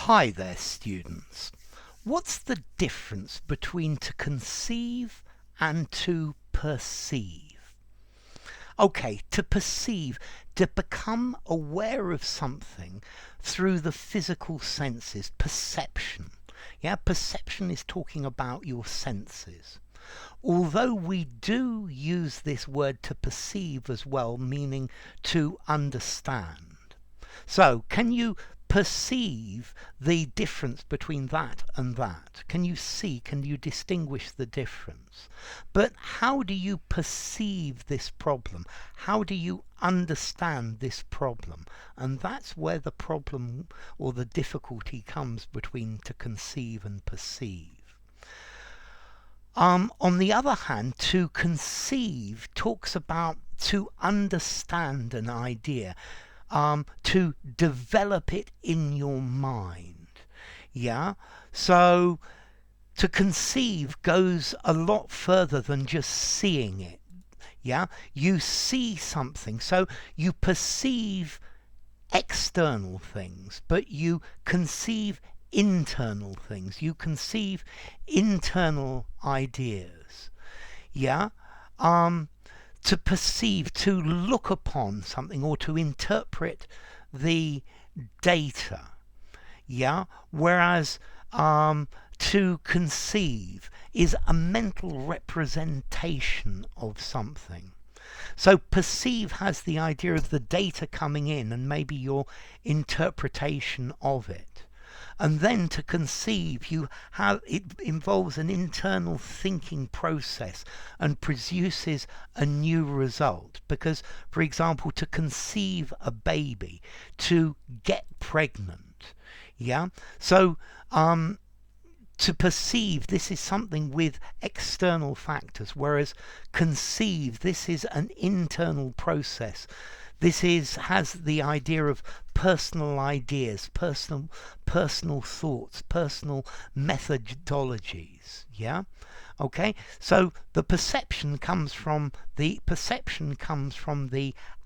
Hi there, students. What's the difference between to conceive and to perceive? Okay, to perceive, to become aware of something through the physical senses, perception. Yeah, perception is talking about your senses. Although we do use this word to perceive as well, meaning to understand. So, can you perceive the difference between that and that? Can you see, can you distinguish the difference? But how do you perceive this problem? How do you understand this problem? And that's where the problem or the difficulty comes between to conceive and perceive. On the other hand, to conceive talks about to understand an idea, to develop it in your mind. Yeah? So to conceive goes a lot further than just seeing it. Yeah? You see something, so you perceive external things, but you conceive internal things. You conceive internal ideas. Yeah? To perceive, to look upon something or to interpret the data. Yeah? Whereas to conceive is a mental representation of something. So perceive has the idea of the data coming in and maybe your interpretation of it. And then to conceive, it involves an internal thinking process and produces a new result. Because, for example, to conceive a baby, to get pregnant, yeah. So to perceive, this is something with external factors, whereas conceive, this is an internal process. This has the idea of personal ideas, personal thoughts, personal methodologies. Yeah? Okay? So the perception comes from the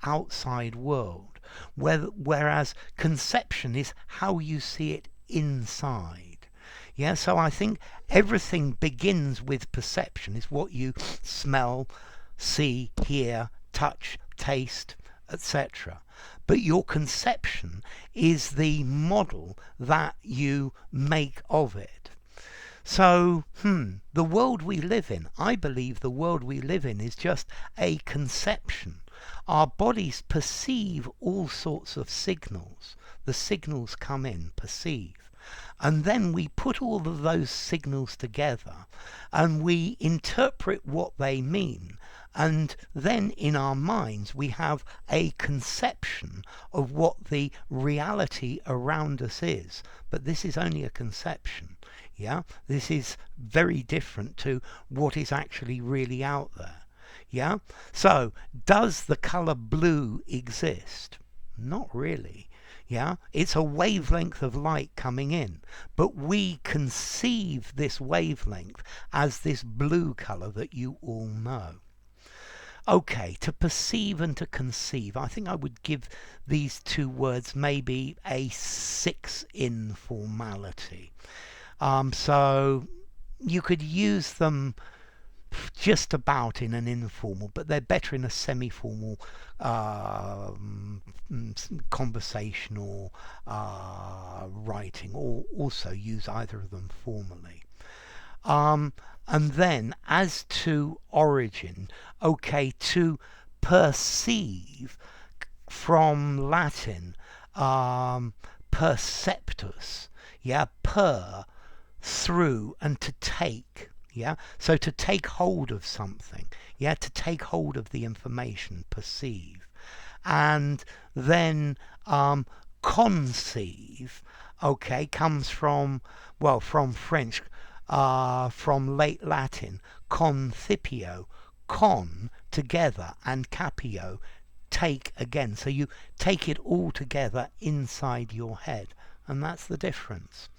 outside world, whereas conception is how you see it inside. Yeah, so I think everything begins with perception. It's what you smell, see, hear, touch, taste, etc. But your conception is the model that you make of it. So, the world we live in, I believe the world we live in is just a conception. Our bodies perceive all sorts of signals. The signals come in, perceive. And then we put all of those signals together and we interpret what they mean. And then in our minds we have a conception of what the reality around us is. But this is only a conception. Yeah, this is very different to what is actually really out there. Yeah, so does the color blue exist? Not really. Yeah, it's a wavelength of light coming in, but we conceive this wavelength as this blue color that you all know. Okay, to perceive and to conceive, I think I would give these two words maybe a 6 in formality. So you could use them just about in an informal, but they're better in a semi-formal conversational writing, or also use either of them formally. And then as to origin, okay, to perceive from Latin perceptus, yeah, through, and to take. Yeah, so to take hold of something, yeah, to take hold of the information, perceive. And then conceive, okay, comes from French, from late Latin, concipio, con, together, and capio, take again. So you take it all together inside your head. And that's the difference.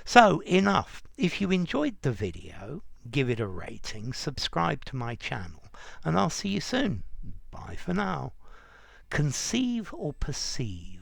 So enough. If you enjoyed the video, give it a rating, subscribe to my channel, and I'll see you soon. Bye for now. Conceive or perceive?